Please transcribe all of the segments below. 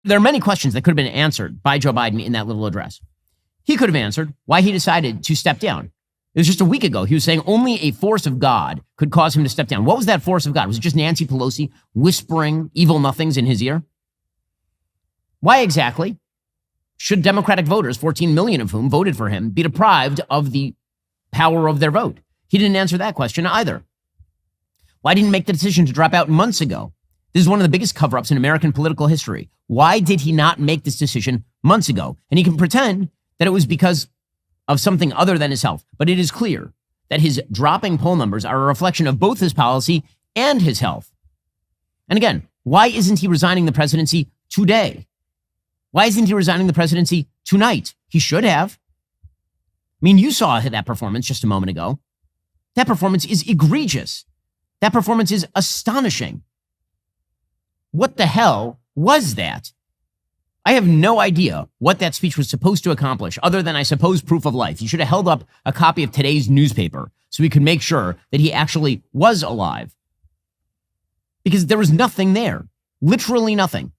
There are many questions that could have been answered by Joe Biden in that little address. He could have answered why he decided to step down. It was just a week ago. He was saying only a force of God could cause him to step down. What was that force of God? Was it just Nancy Pelosi whispering evil nothings in his ear? Why exactly should Democratic voters, 14 million of whom voted for him, be deprived of the power of their vote? He didn't answer that question either. Why didn't he make the decision to drop out months ago? This is one of the biggest cover-ups in American political history. Why did he not make this decision months ago? And he can pretend that it was because of something other than his health. But it is clear that his dropping poll numbers are a reflection of both his policy and his health. And again, why isn't he resigning the presidency today? Why isn't he resigning the presidency tonight? He should have. I mean, you saw that performance just a moment ago. That performance is egregious. That performance is astonishing. What the hell was that? I have no idea what that speech was supposed to accomplish, other than, I suppose, proof of life. He should have held up a copy of today's newspaper so we could make sure that he actually was alive. Because there was nothing there. Literally nothing.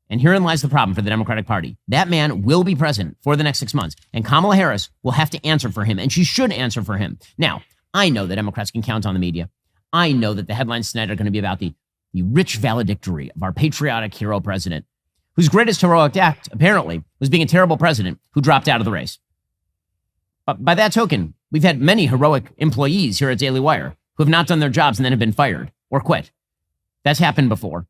And herein lies the problem for the Democratic Party. That man will be president for the next 6 months, and Kamala Harris will have to answer for him, and she should answer for him. Now, I know that Democrats can count on the media. I know that the headlines tonight are going to be about the rich valedictory of our patriotic hero president, whose greatest heroic act, apparently, was being a terrible president who dropped out of the race. But by that token, we've had many heroic employees here at Daily Wire who have not done their jobs and then have been fired or quit. That's happened before.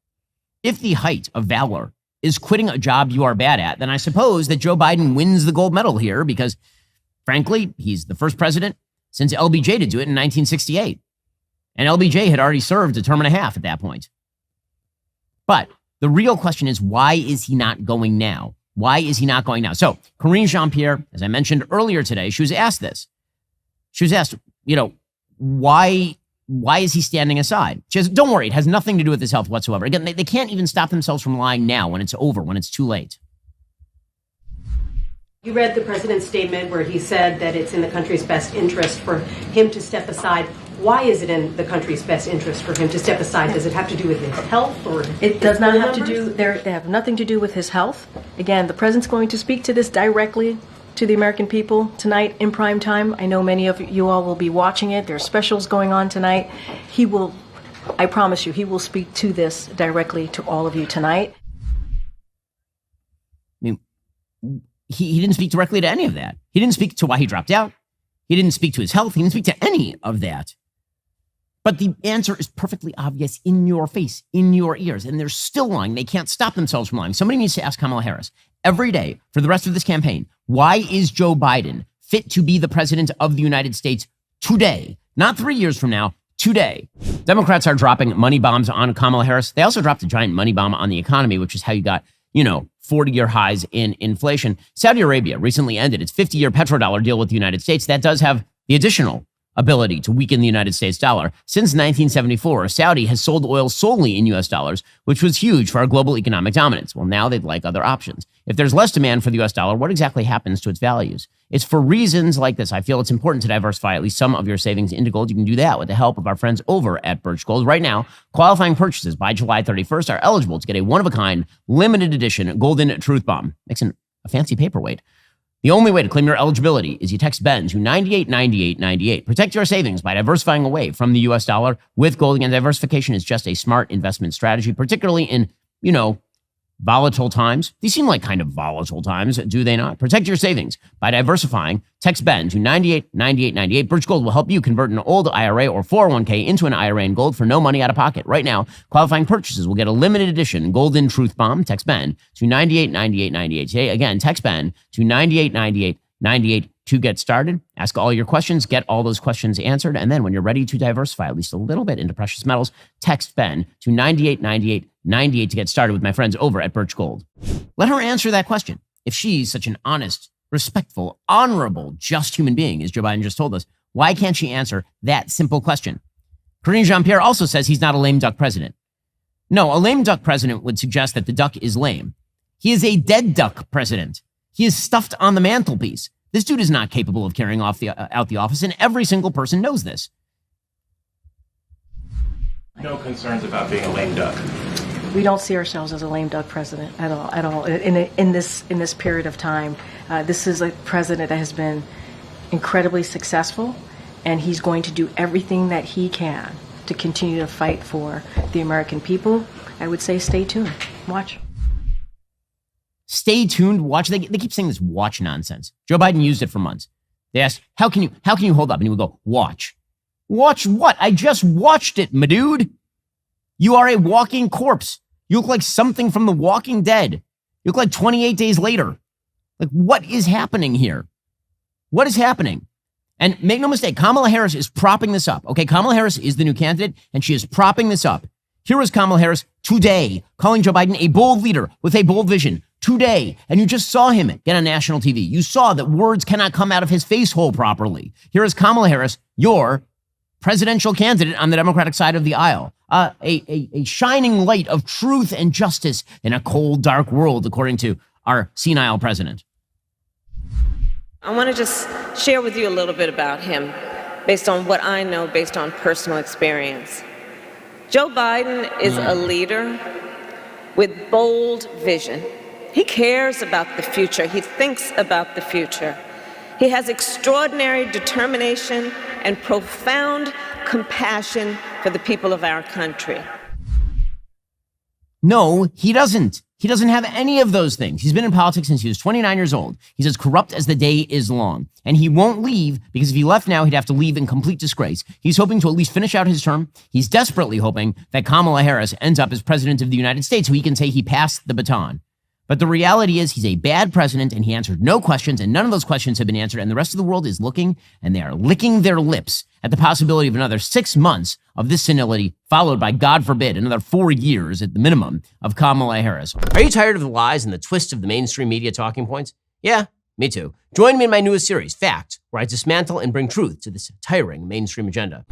If the height of valor is quitting a job you are bad at, then I suppose that Joe Biden wins the gold medal here because, frankly, he's the first president since LBJ to do it in 1968. And LBJ had already served a term and a half at that point. But the real question is, why is he not going now? Why is he not going now? So Karine Jean-Pierre, as I mentioned earlier today, she was asked this. She was asked, why is he standing aside? She says, don't worry, it has nothing to do with his health whatsoever. Again, they can't even stop themselves from lying now when it's over, when it's too late. You read the president's statement where he said that it's in the country's best interest for him to step aside. Why is it in the country's best interest for him to step aside? Does it have to do with his health, or it does not have to do? They have nothing to do with his health. Again, the president's going to speak to this directly to the American people tonight in prime time. I know many of you all will be watching it. There's specials going on tonight. He will, I promise you, he will speak to this directly to all of you tonight. I mean, he didn't speak directly to any of that. He didn't speak to why he dropped out. He didn't speak to his health. He didn't speak to any of that. But the answer is perfectly obvious in your face, in your ears, and they're still lying. They can't stop themselves from lying. Somebody needs to ask Kamala Harris every day for the rest of this campaign, why is Joe Biden fit to be the president of the United States today? Not 3 years from now, today. Democrats are dropping money bombs on Kamala Harris. They also dropped a giant money bomb on the economy, which is how you got, 40-year highs in inflation. Saudi Arabia recently ended its 50-year petrodollar deal with the United States. That does have the additional ability to weaken the United States dollar. Since 1974, Saudi has sold oil solely in US dollars, which was huge for our global economic dominance. Well, now they'd like other options. If there's less demand for the US dollar, what exactly happens to its values? It's for reasons like this. I feel it's important to diversify at least some of your savings into gold. You can do that with the help of our friends over at Birch Gold. Right now, qualifying purchases by July 31st are eligible to get a one-of-a-kind, limited edition golden truth bomb. Makes a fancy paperweight. The only way to claim your eligibility is you text BEN to 989898. Protect your savings by diversifying away from the US dollar with gold. Again, diversification is just a smart investment strategy, particularly in, volatile times. These seem like kind of volatile times, do they not? Protect your savings by diversifying. Text BEN to 989898. Birch Gold will help you convert an old IRA or 401k into an IRA in gold for no money out of pocket. Right now, qualifying purchases will get a limited edition golden truth bomb. Text BEN to 989898 today. Again, text BEN to 989898 to get started. Ask all your questions, get all those questions answered, and then when you're ready to diversify at least a little bit into precious metals, text BEN to 989898 to get started with my friends over at Birch Gold. Let her answer that question. If she's such an honest, respectful, honorable, just human being, as Joe Biden just told us, why can't she answer that simple question? Karine Jean-Pierre also says he's not a lame duck president. No, a lame duck president would suggest that the duck is lame. He is a dead duck president. He is stuffed on the mantelpiece. This dude is not capable of carrying out the office, and every single person knows this. No concerns about being a lame duck. We don't see ourselves as a lame duck president at all. In this period of time, this is a president that has been incredibly successful, and he's going to do everything that he can to continue to fight for the American people. I would say stay tuned. Watch. Stay tuned, watch. They keep saying this watch nonsense. Joe Biden used it for months. They asked, how can you hold up? And he would go, watch. Watch what? I just watched it, my dude. You are a walking corpse. You look like something from The Walking Dead. You look like 28 Days Later. Like, what is happening here? What is happening? And make no mistake, Kamala Harris is propping this up. Okay, Kamala Harris is the new candidate, and she is propping this up. Here is Kamala Harris today calling Joe Biden a bold leader with a bold vision today. And you just saw him get on national TV. You saw that words cannot come out of his face hole properly. Here is Kamala Harris, your presidential candidate on the Democratic side of the aisle. A shining light of truth and justice in a cold, dark world, according to our senile president. I want to just share with you a little bit about him based on what I know, based on personal experience. Joe Biden is a leader with bold vision. He cares about the future. He thinks about the future. He has extraordinary determination and profound compassion for the people of our country. No, he doesn't. He doesn't have any of those things. He's been in politics since he was 29 years old. He's as corrupt as the day is long. And he won't leave, because if he left now, he'd have to leave in complete disgrace. He's hoping to at least finish out his term. He's desperately hoping that Kamala Harris ends up as president of the United States so he can say he passed the baton. But the reality is he's a bad president, and he answered no questions, and none of those questions have been answered, and the rest of the world is looking, and they are licking their lips at the possibility of another 6 months of this senility, followed by, God forbid, another 4 years at the minimum of Kamala Harris. Are you tired of the lies and the twists of the mainstream media talking points? Yeah, me too. Join me in my newest series, Fact, where I dismantle and bring truth to this tiring mainstream agenda.